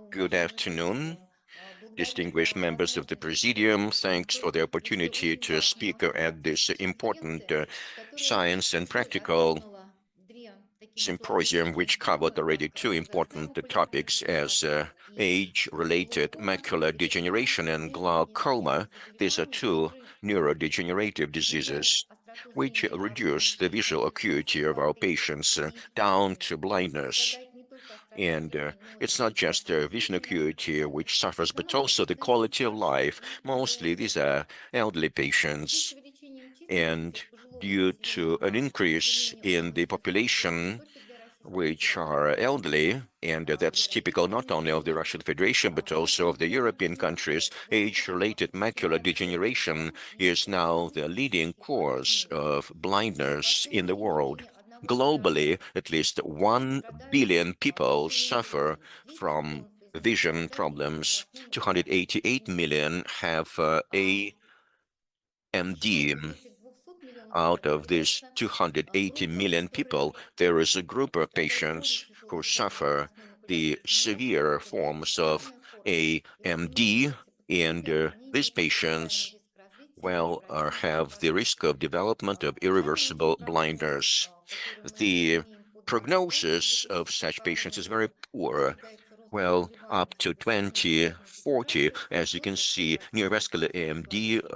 Good afternoon, Благодарю distinguished за members of the возможность Presidium. Thanks for the выступить. Мне opportunity очень to важно speak at оказаться this на important конференции, которая science and practical отодвинула две такие symposium, злободневные which covered темы, already как two important застойно-полиморфная topics as регенерация и age-related глаукома. macular И сейчас degeneration and мы видим glaucoma. ряд These are заболеваний, two которые neurodegenerative снижают diseases остроту which зрения от reduce the visual acuity of our слепоты patients и down впадины. to И blindness. страдает не только острота And зрения, но it's и not just плохая vision видимость, acuity which suffers, but каналы also the кровоснабжения quality of старше life. и Mostly появляется these рак. are elderly В связи с patients. увеличением численности And пожилого due to an населения increase заявления in the упомянутых заболеваний не population, только для Российской which Федерации, are но и elderly, and that's typical not only of the Евросоюза, Russian Federation, but also of the маcular European countries, дегенерация является age-related macular практически всем degeneration веком is now неизлечимой the leading слепотой cause мира. of blindness По in the сути, не world. менее 1 миллиарда Globally, at least людей 1 страдают billion people suffer патогенезом. 200 from миллионов из них vision обладают problems. возрастным диабетом 288 million mellitus. have А еще AMD. из этих 200 миллионов Out человек of these находится 280 группа, million которые people, there is a group of страдают более patients who тяжелым видом suffer возрастной макулярной the дегенерации, severe которая forms of дистрографная форма. И вот AMD, именно эти and пациенты, они these имеют повышаемый patients, риск развития well, необратимой have the risk слепоты. of development of Самые irreversible неприятные, blindness. которые мы The имеем по диагностике, prognosis of гипотетически such patients is показывают, very poor. достигается рост Well, up to заболеваемости воспалительно-молочной 2040, дегенерацией as you до can see, 30-20% neovascular в AMD человеке.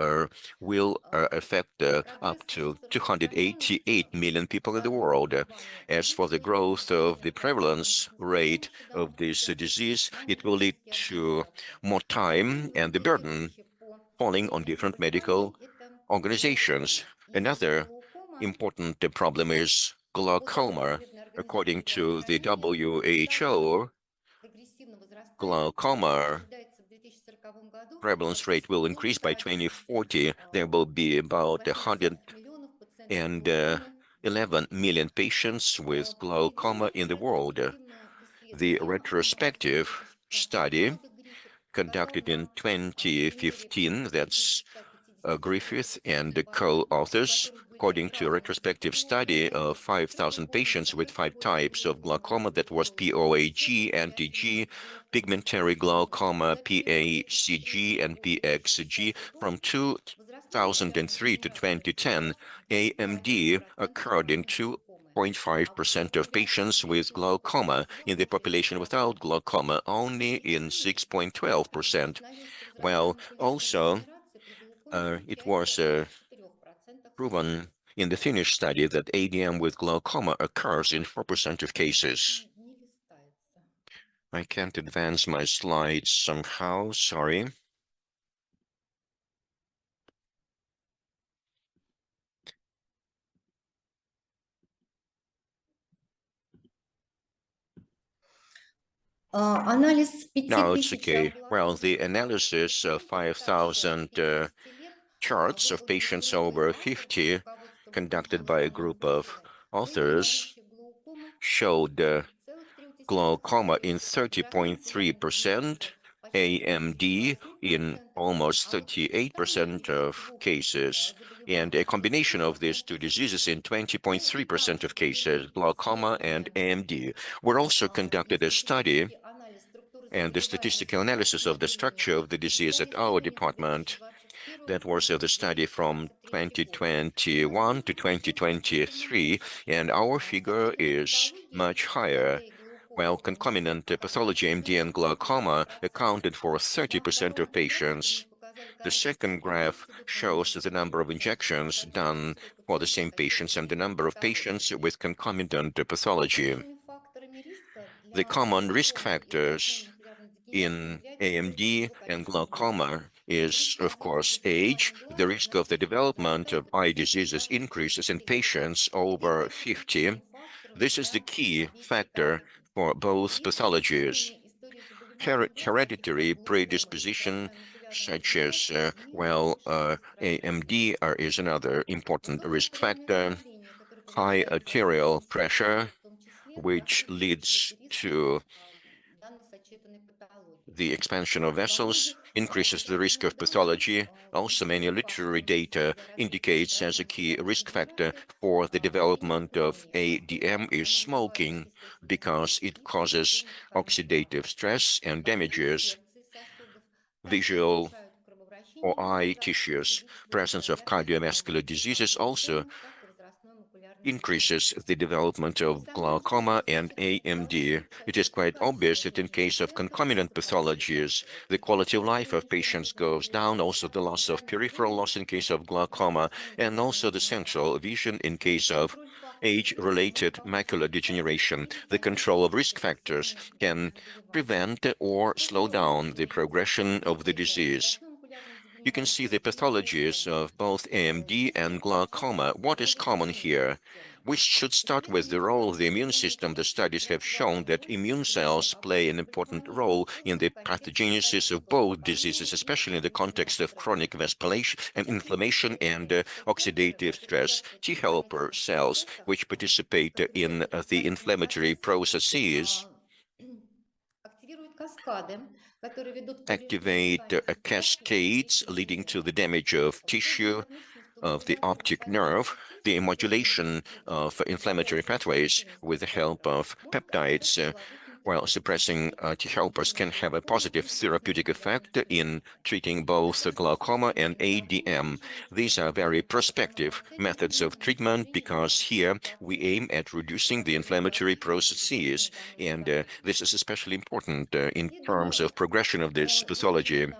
will affect up Прогресс to роста распространенности 288 million people in the данного world. заболевания As for the обусловлен growth of the необратимым prevalence rate снижением of this продолжительности disease, на it will lead медицинские to организации. more time Основные and the burden действующие по falling on этим different заболеваниям– medical это organizations. глаукома. И Another глаукома important problem is glaucoma. Всемирная According организация to the здравоохранения стадия WHO, прогрессивного возрастания, которая glaucoma ожидается в 2040 году prevalence rate практически will increase by двухкратной. 2040. There will be about 80 миллионов пациентов 111 глаукомы million patients with glaucoma проведенный in the world. ретроспективное The исследование Американского retrospective института study диагноза ГРИФ показал conducted in на примере 2015, that's 5154 Griffith and the пациентов, у co-authors, которых были according to a отражены retrospective study of полупрозрачные 5,000 глаукомы, patients with заметны 5 более types of серьезные glaucoma, that was многоуровневые процессы POAG, восприятельной anti-G, глаукомы. pigmentary И glaucoma, за период с PACG, and 1980 по PXG. 2010 gод From возрастной макулярной 2003 to дегенерации 2010, развилась до AMD 5% occurred in больной глаукомы. А вот 2.5% of благодаря patients with излечению glaucoma. In the серьезной части population without глаукомы glaucoma, only и in лечению при 6.12%. диагносте возрастной Well, макулярной also, дегенерации при глаукоме it сообщается was о 4% proven смертности. in the Finnish study that ADM with glaucoma occurs in 4% of cases. Не листается. I can't advance my slides somehow, sorry. Анализ пяти Now it's тысяч okay. Well, the амбулаторных analysis of пациентов старше 5,000 50 лет charts of выполнен patients группой over авторов под 50 руководством conducted by a названием group of выявили authors наличие глаукомы в showed 30,3% glaucoma in случаев, возрастной макулярной 30.3%, дегенерации почти в AMD in 37%, almost а вот в сочетании 38% этих of двух cases, and a заболеваний в combination of these two 100% diseases in случаев. Ну и 20.3% также of cases, провели glaucoma and исследование AMD. We also и conducted a study статистический анализ структуры and the statistical заболеваемости по analysis of the населению. structure of the disease at Взяли our исследование с department. 2021 That was по the study from 2023 год. И на 2021 to основе этих 2023, исследований and our figure совокупная is патология much higher. AMD и While глаукомы в concomitant составила pathology MD and glaucoma 31%. accounted for На 30% втором of графике мы patients. показали The количество second graph инъекций shows дополнительных the number of флуоресцентных injections показателей, done сколько for the пациенты same хотели patients and the изменить number of patients патологию. with concomitant pathology. Общими факторами риска The для common risk глаукомы и возрастной factors макулярной дегенерации in является прежде AMD всего and количество глаз. glaucoma is, Риск of развития course, age. заболеваний The глаза risk of the значительно development of возрастает у eye пациентов diseases старше increases 50 in лет. patients И over это 50. ключевым фактором This is the для key развития factor патологии. for both Есть pathologies. изменения истории заболеваний глаза, такие как Hereditary глаукома и predisposition, большая макулярная such as, дегенерация, не улучшают распространение. AMD is another important Высокое risk артериальное factor. давление, которое High повышается с arterial возрастом, pressure, в том числе which способствует leads росту риска to данных The expansion of vessels increases the risk of pathology. Also, many literary data indicates as a key risk factor for the development of ADM is smoking because it causes oxidative stress and damages visual or eye tissues. Presence of cardiovascular diseases also increases the development of glaucoma and AMD. It is quite obvious that in case of concomitant pathologies, the quality of life of patients goes down, also the loss of peripheral loss in case of glaucoma, and also the central vision in case of age-related macular degeneration. The control of risk factors can prevent or slow down the progression of the disease. You can see the pathologies of both AMD and glaucoma. What is common here? We should start with the role of the immune system. The studies have shown that immune cells play an important role in the pathogenesis of both diseases, especially in the context of chronic vasculation and inflammation and oxidative stress. T helper cells, which participate in the inflammatory processes, activate cascades leading to the damage of tissue of the optic nerve, the modulation of inflammatory pathways with the help of peptides, while suppressing T helpers can have a positive therapeutic effect in treating both glaucoma and ADM. These are very prospective methods of treatment because here we aim at reducing the inflammatory processes, and this is especially important in terms of progression of this pathology.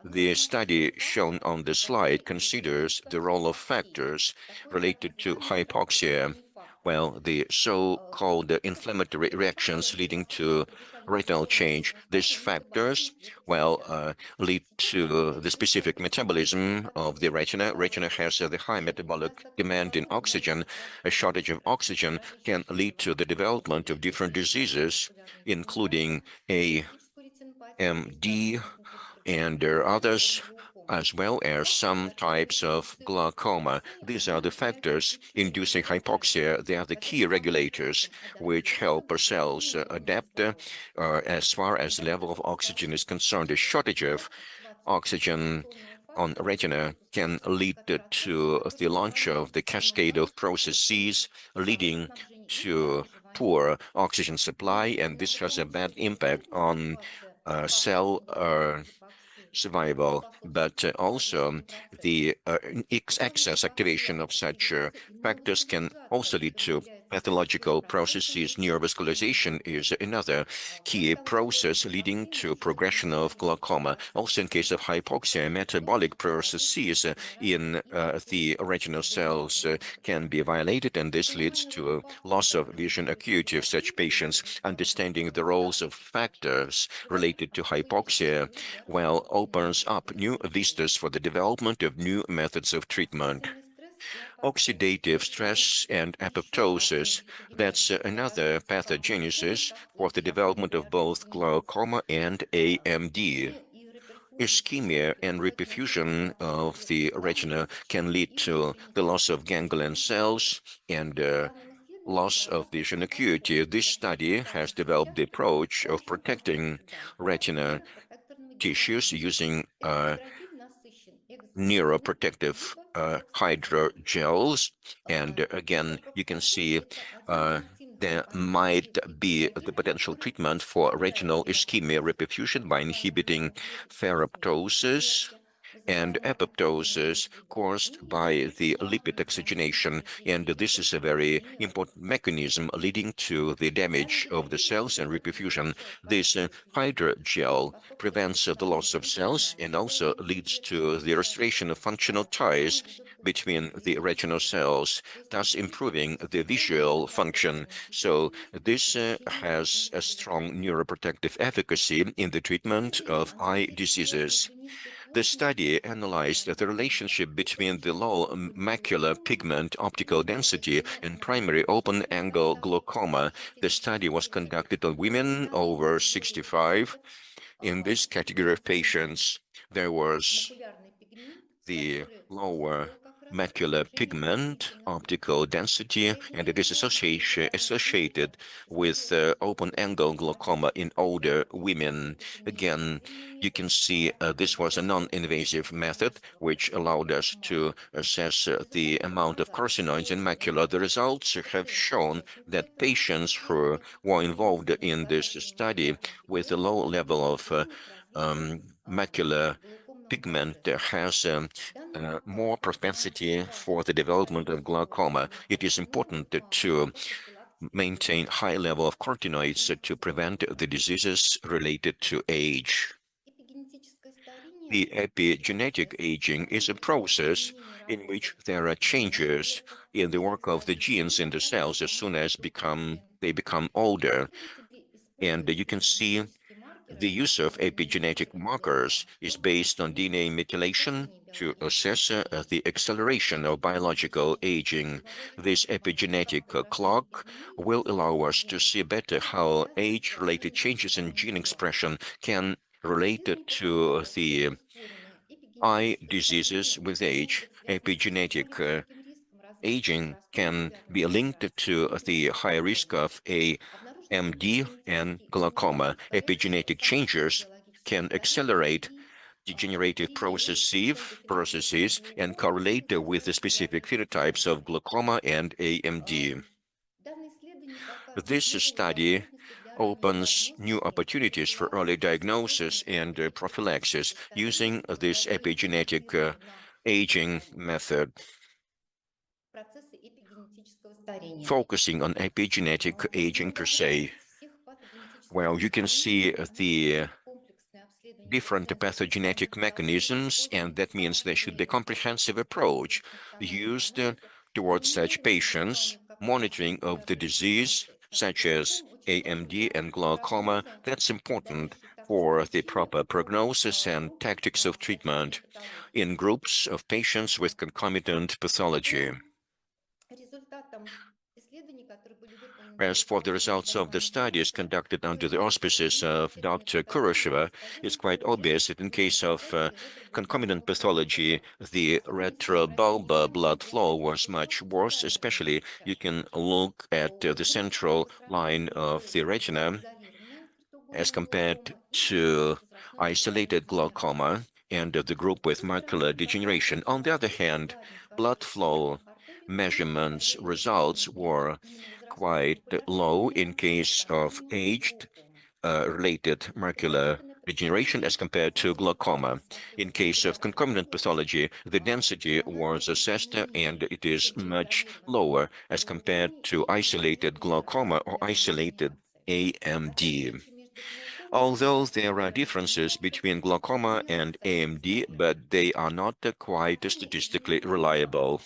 The study shown on the slide considers the role of factors related to hypoxia, while the so-called inflammatory reactions leading to retinal change. These factors, lead to the specific metabolism of the retina. Retina has the high metabolic demand in oxygen. A shortage of oxygen can lead to the development of different diseases, including AMD, and there are others, as well as some types of glaucoma. These are the factors inducing hypoxia. They are the key regulators which help our cells adapt as far as the level of oxygen is concerned. A shortage of oxygen on retina can lead to the launch of the cascade of processes leading to poor oxygen supply, and this has a bad impact on cell survival, but also the excess activation of such factors can also lead to pathological processes. Neurovascularization is another key process leading to progression of glaucoma. Also, in case of hypoxia, metabolic processes in the retinal cells can be violated, and this leads to a loss of vision acuity of such patients. Understanding the roles of factors related to hypoxia well opens up new vistas for the development of new methods of treatment. Oxidative stress and apoptosis, that's another pathogenesis for the development of both glaucoma and AMD. Ischemia and reperfusion of the retina can lead to the loss of ganglion cells and loss of vision acuity. This study has developed the approach of protecting retina tissues using neuroprotective hydrogels. And again, you can see there might be the potential treatment for retinal ischemia reperfusion by inhibiting ferroptosis and apoptosis caused by the lipid oxygenation. And this is a very important mechanism leading to the damage of the cells and reperfusion. This hydrogel prevents the loss of cells and also leads to the restoration of functional ties between the retinal cells, thus improving the visual function. So this has a strong neuroprotective efficacy in the treatment of eye diseases. The study analyzed the relationship between the low macular pigment optical density and primary open-angle glaucoma. The study was conducted on women over 65. In this category of patients, there was the lower macular pigment, optical density, and it is associated with open-angle glaucoma in older women. Again, you can see this was a non-invasive method which allowed us to assess the amount of carcinoids in macula. The results have shown that patients who were involved in this study with a low level of macular pigment has more propensity for the development of glaucoma. It is important to maintain high level of carotenoids to prevent the diseases related to age. Эпигенетическое старение– The epigenetic aging is a process in which there are changes in the work of the genes in the cells as soon as they become older. Исследователи And используют you can see эпигенетические the маркеры use of epigenetic эпигенетических markers is glauком based on для DNA methylation изучения to биологического assess старения. the acceleration of biological Эпигенетические aging. This алгоритмы позволяют epigenetic отражать clock изменения в will allow структуре us to генов see better и how определять age-related положение changes in существования gene глаза. expression can relate Исследования to показали, что the ускоренное eye эпигенетическое diseases старение with может age. быть связано с более Epigenetic высоким риском развития aging проступков can be диагноза linked to the пигментозной high risk аномалии. of Обнаруженные AMD and эпигенетические изменения glaucoma. ускоряют Epigenetic события changes биологического can старения accelerate degenerative и псевдоперманентного processes and глаукома в correlate with the мультифокальных specific диагностах phenotypes глаза. of glaucoma and AMD. Ам, Данные исследования This показывают новые study возможности для раннего opens new диагностики и opportunities for early главное– diagnosis использование and prophylaxis эпигенетического using старения this позволяет epigenetic реагировать на aging method, процессы эпигенетического старения. focusing on epigenetic aging per se. Многообразность всех патогенетических Well, you can механизмов see the омрачает комплексное обследование different пациентов социальных pathogenic патологий mechanisms, от and that means there should be a микроцефалопатии comprehensive до approach мультифункциональных used анализов до towards such измерения patients, заболевания как раз monitoring of the поражения disease, процесса. such as Причем очень важно AMD для and glaucoma. прогноза, That's important зависит также for the причина proper от prognosis and группы tactics of сочетания treatment патологии. in groups of patients with concomitant pathology. По результатам исследований, которые были выполнены при As for the использовании results of the studies фармакогенетики, conducted under the выявлены auspices корреляции of естественной Dr. патогении Kurosheva, с it's ожогом quite кожи obvious that in и case of гипертрофией concomitant ретробулбового pathology, glaucoma. the Особенно стоит обратить retrobulbar внимание blood для flow was пациентов с much высоким worse. центральным Especially, нервным you тяжестью. can look at У the группы central по сравнению с line of другой the retina изолированная as четырехугольная compared глаукома и to безвозвратная центральная isolated дегенерация. glaucoma and the group with С одной стороны, macular показатели degeneration. On the other кровотока hand, задних blood коротких и flow верхних артерий не measurements показали results изменения were имmuновозрастной quite low in популяции при case of сравнении с aged глаукомой. related macular Разработанное degeneration предположение as compared to касательно glaucoma. того, In насколько case of благоприятны concomitant условия, pathology, the density was помогает assessed and изменение it is в much изолированной lower as compared глаукоме to и маковой isolated glaucoma or ретровентрикулярной isolated дегенерации. AMD. Различия между глаукомой Although и there are differences ретровентрикулярной between glaucoma and дегенерацией AMD, сохраняются. but they are not quite Значение statistically изменения reliable.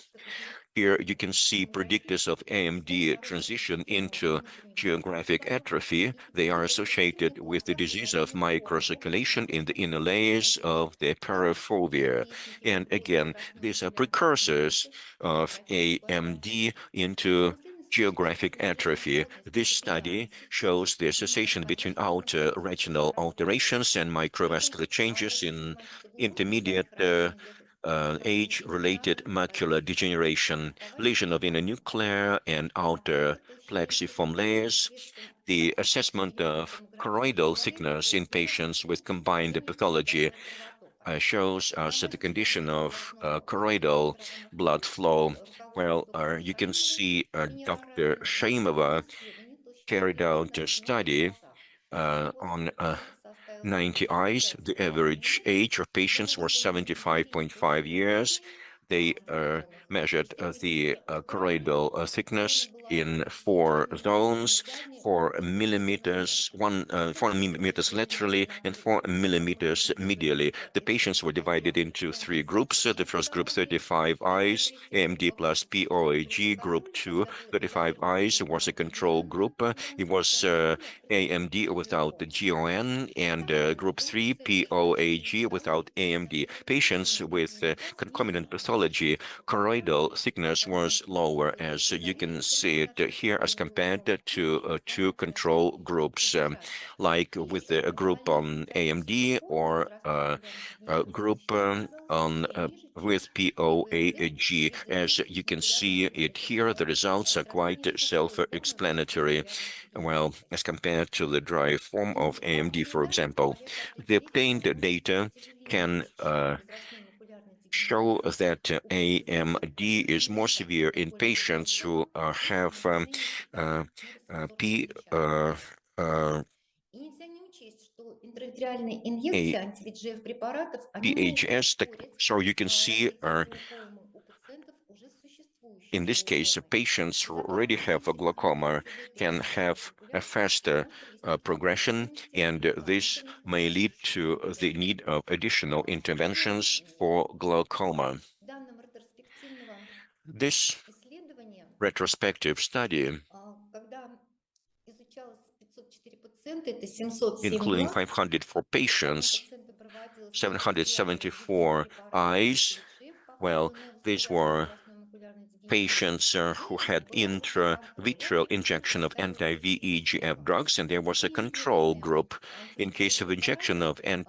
Here you can see predictors of патогенетических AMD процессов transition характерно into внутренней глазной geographic ткани atrophy. и They are предотвращение associated with the полноценного disease of развития microcirculation in the глаукомы inner с layers астигматизмом. of the Также parafovea. призники And again, these are постцентрально-ротинокулярной precursors дегенерации of прекратили глазной AMD отек. into Наследственность geographic изучается atrophy. возможность This молекулярной study сети shows the association between иммуноподвижных outer процессов retinal парафовии. alterations and При этом microvascular changes in астигматизм глубокой intermediate части района age-related патогенетической macular поверхности degeneration, оставались lesion of незамеченными. internuclear and outer Эта толщина plexiform эпигенеза layers. посредством The assessment оксидоскопических и of томографических choroidal моделей thickness in позволяет patients with оценить combined состояние pathology центрального кровотока. shows us the Анализ condition of внутригладного choroidal blood центрального flow. под Well, руководством you can доктора see Dr. Нерарана на основе Shaimova исследований толщина carried out эпигенеза a в двух study глазах. Его on заключение составило 90 eyes. 75 The average миллиметров. age of Было patients was выполнено 75.5 9 years. исследований They в районах measured the междометриальной опухоли. choroidal Время thickness было in four измерено на zones, экране 4 мультидисциплинарно. millimeters, 4 millimeters laterally, Соответственно, and анализ 4 показал millimeters medially. несколько The patients were divided экстраполяций into three groups. диагностических The first group, методологий 35 для eyes, открытия AMD plus глаукомы. POAG. Group Группа-контроль 2, показывает 35 изолированную eyes, was a control глаукому group. It was и открытую AMD without the глаукому. GON, and Также group были 3, совершены POAG without методологические AMD. исследования Patients with незамедлительного глаз и concomitant pathology, диагностических показаний choroidal thickness was lower, as you can see it here as compared to two control groups, like with a group on AMD or a group on with POAG. As you can see it here, the results are quite self-explanatory. Well, as compared to the dry form of AMD, for example, the obtained data can show that AMD is more severe in patients who have uh, P, uh, И нельзя не учесть, что интравитреальные a инъекции анти-VEGF препаратов, они могут PHS. ускорить So you can see развитие глаукомы у пациентов уже существующей in this case, глаукомы. patients who already Согласно have a научным glaucoma фундациям в этой can области have a популяции, faster может происходить progression, развитие and this may lead глаукомы to the need of additional По interventions for glaucoma. данным ретроспективного This исследования, retrospective study, когда изучалось 504 пациента, это 707 including глаз, 504 этим patients, пациентам проводилось интравитреальное введение 774 препарата eyes. anti-VEGF, Well, показанное these воспаляемой were возрастной макулярной дегенерации, patients who и had была выполнена intravitreal ампутация injection of anti-VEGF здорового drugs, and there was a control Сопровождение group. In case анти-VEGF of injection препаратов of было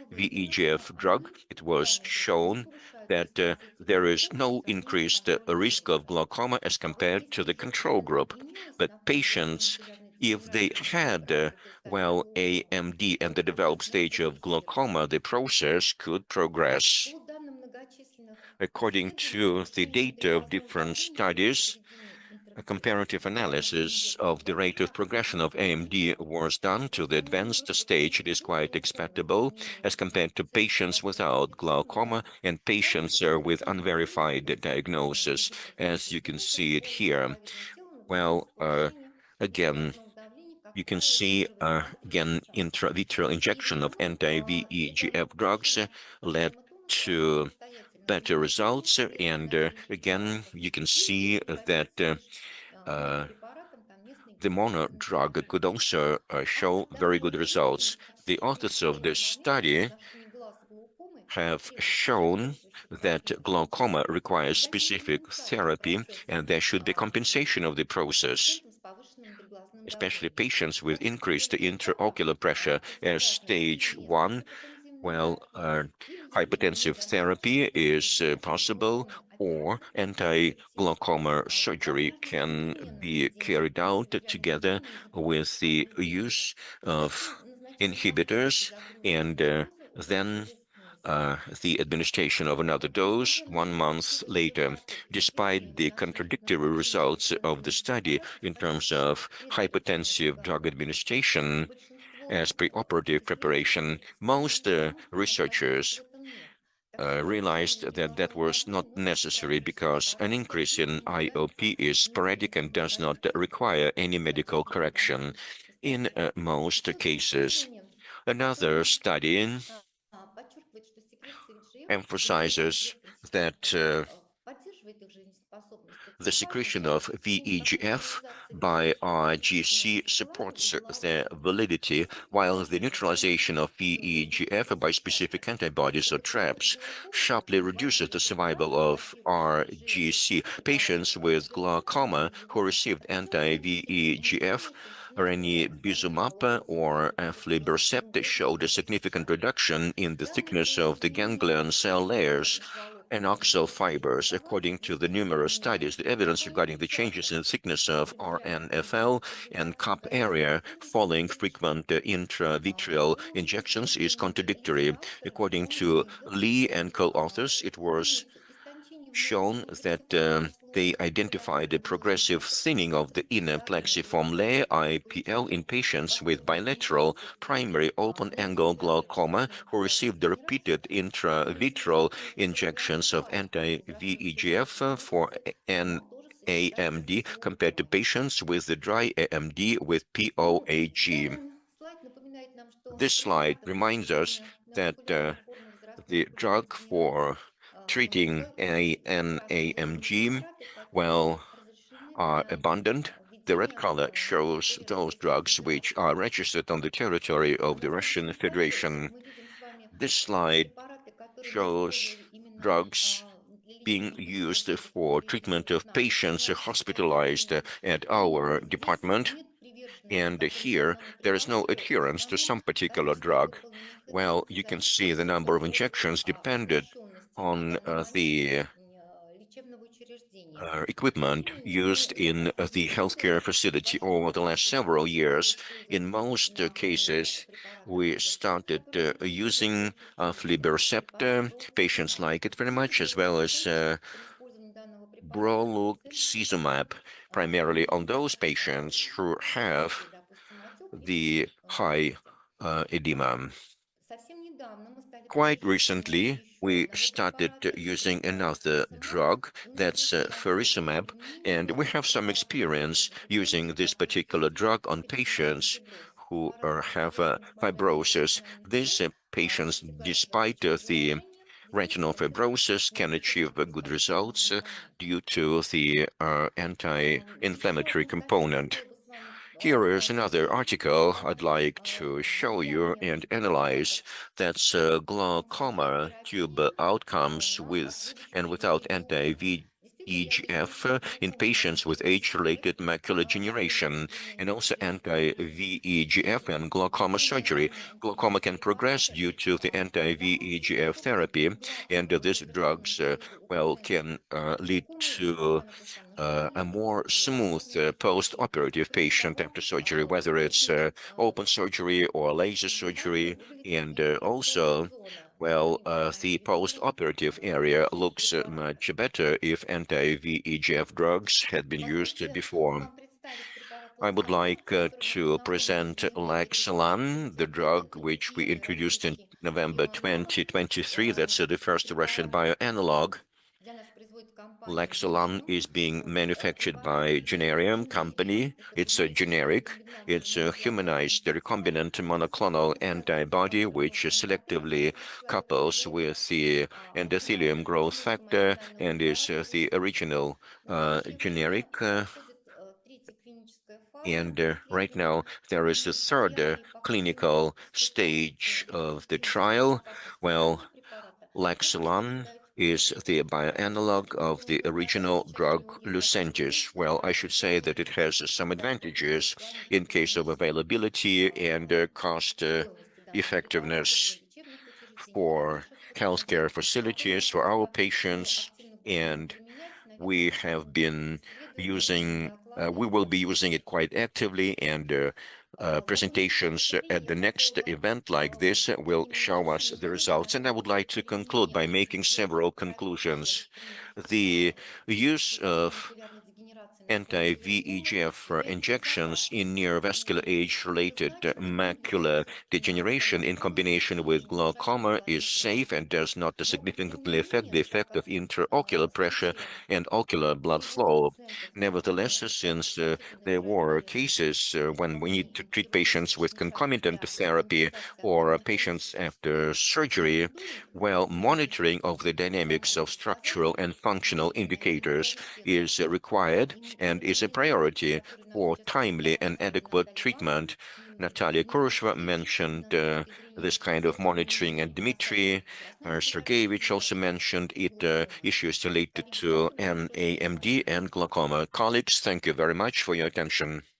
выявлено anti-VEGF drug, it was минимальное время не shown повышает риск that развития there is глаукомы no с одним increased однородным risk of риском. glaucoma as А вот compared to если the инъекция control group. применилась But на фоне возрастной patients, макулярной if they дегенерации и had, развитой стадии глаукомы, AMD and то the developed stage прогноз of их glaucoma, the process could progress. по данным многочисленных According исследований, to the улучшение data of внутриглазной different картины при studies, проведении a comparative интравитреальной analysis of the инъекции rate of глаукома progression of AMD снизилось. was done В to the основном advanced ретроспективный stage. It is вывод quite был полным expectable изменением as compared to центра patients восприятия without glaucoma лечебного, and также patients with показатели unverified прогнозируемости ускорения diagnosis, as гипертрофической you can клеток see it ствола here. щитоподобного тела наблюдалось Well, повышение again, интравенозного давления, you как can правило, see, даже в одинаковых again, местах. intravitreal И injection of это anti-VEGF drugs поощрено led стоматологам to самостоятельно better выбирать results. инъекции And для ограничения again, рисков you can или see that обратиться лишь uh, монопрепаратам там, местной the гипертрофированной monodrug терапии. could also show very Данные good исследования results. The расширили authors of this взгляд на методы study оснащения глаз глаукомой, have требующие shown соответствующих that противоположных glaucoma методов requires для specific минимизации therapy, процесса and there should be compensation of the process, пациентам с повышенным внутриглазным especially давлением. patients with Значит, increased первый этап intraocular pressure. As противогазней stage чрезмерной one, гипотензивной well, терапии или действительно hypertensive therapy недостаточно is выраженной possible, глаукомной or операции контрастирующей anti-glaucoma surgery возможно can одновременное be введение carried out интравитреального together режима with the антивегефа use и of назначение повторной inhibitors, перезагрузки and глюкозы уже then через месяц. the administration of another dose Несмотря на 1 month later. результаты Despite исследований the contradictory назначение results of the медикаментозных study препаратов in terms практически of hypertensive drug предотвращает administration as большинство preoperative preparation, исследователей most склоняются к тому, что необходимости в researchers этом нет. Так что realized повышение that внутриглазного was not давления носит necessary сопровождающие because an параметры increase и in не является IOP is sporadic and необходимой does not позицией для require any medical correction диагностики и in статей. most Еще одно cases. исследование, Another которое study подчеркивает, что секреция ВЕГФ в лицевых emphasizes клетках that щитоподобного тела поддерживает их жизнеспособность. the Это важно secretion для of обеспечения спокойной VEGF реализации by биологических RGC процессов в тела и supports в their глаукоме. validity, Действительно, while the важно сохранить neutralization of ВЕГФ VEGF by specific защищает antibodies or от появления traps глаукомы, sharply и reduces the воздействие survival препаратов, of блокирующих ВЕГФ, RGC. препаратов Patients with антивегефа glaucoma или who лекарств received фармакологических не anti-VEGF ranibizumab or aflibercept showed a significant reduction in the Данные thickness об of the изменениях ganglion cell layers кровеносных волокон and и oxal биологической fibers. According информации to the есть numerous применение studies, the evidence только regarding в the changes in частных the thickness of интравитреальных RNFL инъекциях and для cup здоровых area людей без following ограничений. frequent intravitreal Но injections is есть contradictory. авторы, According to выводят, Lee что and co-authors, it was имеется истончение в shown мозге that плексифольного they слоя макулярной identified a progressive дегенерации thinning of the при inner заданной plexiform layer дозировке IPL in получения patients with повторной bilateral инъекции primary open-angle glaucoma мозг-центральной who макулярной received the дегенерации repeated сильно снижает intravitreal количество injections of глаза-валов, образующихся в anti-VEGF for мозг-глубинке, an оно тоже сочетается с AMD compared to глаукомой. patients with the dry AMD with POAG. Данный слайд напоминает нам, что This slide препараты reminds us воздействия на that макулярные формы возрастной the макулярной drug дегенерации for treating как раз NAMG, препараты, которые well, разрешены are для abundant. The red введения color на shows территории those Российской drugs which are Федерации. registered on the territory of the На Russian следующем слайде Federation. мы видим с вами This slide препараты, которые мы shows использовали именно drugs being used for treatment of наших patients hospitalized врачей. at И our здесь department. нет приверженности And какому-то here, одному there is no препарату, adherence to потому some particular различные drug. группы Well, иммунодефицита you can see the зависят number of от injections depended оснащенности на on данный момент the лечебного учреждения. equipment Тем не менее, used у in the healthcare основных facility over the last several пациентов years. In использовать most данные cases, препараты we антивегф, started которые имеют using противодействующие aflibercept. препараты Patients like it very much, as well as Противодействие при использовании данного препарата brolucizumab, совершенно primarily on those независимо от patients who have наличия, допустим, отека или the high запоров. edema. Совсем недавно мы стали Quite подключать к применению recently, еще we одного started препарата, using это another ритуximab. drug, И у that's некоторых пациентов faricimab, применение and we этого have some препарата experience using приводит this к particular развитию drug on рецидивальный patients фиброз, who have поражение fibrosis. реtinальных These венов, patients, достигает despite the врачебного retinal Действительно, fibrosis, can необходимо achieve good поставить results крест на данном due to the Еще anti-inflammatory одну статью component. хотела бы с вами Here is another поделиться article I'd о like to show you влиянии and этих analyze. препаратов That's glaucoma tube терапии outcomes на with последующее and without видеообзор. Действительно, я думаю, anti-VEGF что in глаукома patients with может age-related рассчитывать macular на свое degeneration, and применение also при помощи anti-VEGF and glaucoma введения surgery. данные Glaucoma антивегф can progress препарата. due to the В данном случае, anti-VEGF собственно, therapy, and these главным drugs, итогом у well, пациентов can с lead глаукомой to было написано, что a нет more никаких smooth особенностей терапии. post-operative Кроме patient того, after surgery, whether it's open surgery or laser визуально surgery. выглядит And инфекционная also, зона на well, the рентгене, при post-operative area введении looks препарата. much better if anti-VEGF drugs had been used Позвольте before. вам представить препарат I would лаксолан, like разработан to на основе present достижений результатов Laxalan, the drug тех which we introduced in геномерологических November биоаналогов. 2023. That's the first Russian Препарат bioanalog. для нас производит компания Laxalan Generium. is being manufactured Препарат by содержит Generium AMD, company. это It's a генетически generic. рекомбинантный It's a молекулярный humanized идентификатор, recombinant monoclonal способствующий antibody which возможности selectively интеграции с человеком couples гена with the endothelium генома growth factor генетико-молекулярного and is препарата the worsens. original В настоящее время generic. проходит третья клиническая фаза And right исследований, now, there is the и third я ей покажу clinical специальности stage of the химической trial. безопасности Well, данного препарата, как Laxalan осуществляются is the последующие испытания. bioanalog of Поэтому the предлагаю original сейчас drug продемонстрировать Lucentis. Well, I should say that it has some advantages in case of availability and cost стоимости данного препарата для effectiveness лечебных учреждений и for наших healthcare пациентов. facilities for our Насколько мы patients. активно будем его And применять, we наверное, have будут been исследования и using, доклады we will be using it quite actively, and закончу presentations at the выступление, хотела next бы event like this will такими show us небольшими the results. выводами And I would like завершить to conclude применение by making several профилактики conclusions. The use диабета of макулярной дегенерации на основе глаукомы anti-VEGF является injections in безопасным neovascular и age-related однозначно не macular является degeneration in травматологическим combination with осложнением таких glaucoma is больных safe and пациентов. does not Но, тем не significantly affect the менее, так effect of как intraocular в pressure случае and ocular blood перевода flow. пациентов на Nevertheless, геномодификацию since первостепенной there were терапии, cases when we need to дополнительных treat patients with хирургических вмешательств concomitant для therapy компенсации or ограничений patients after surgery, процедуры, well, monitoring of the необходимо dynamics of заранее structural сказать and functional найти indicators приоритетно is required and is a медикаменты, priority которые нам for сейчас timely представит and с вами adequate Наталья Ивановна. treatment. Natalia Kurshva mentioned Необходимо с точки this зрения kind of monitoring, and применения Dmitry касательно скоростной терапии Sergeyevich also для mentioned it, глаукомы. issues related Коллеги, to спасибо большое за AMD внимание. and glaucoma. Colleagues, thank you very much for your attention.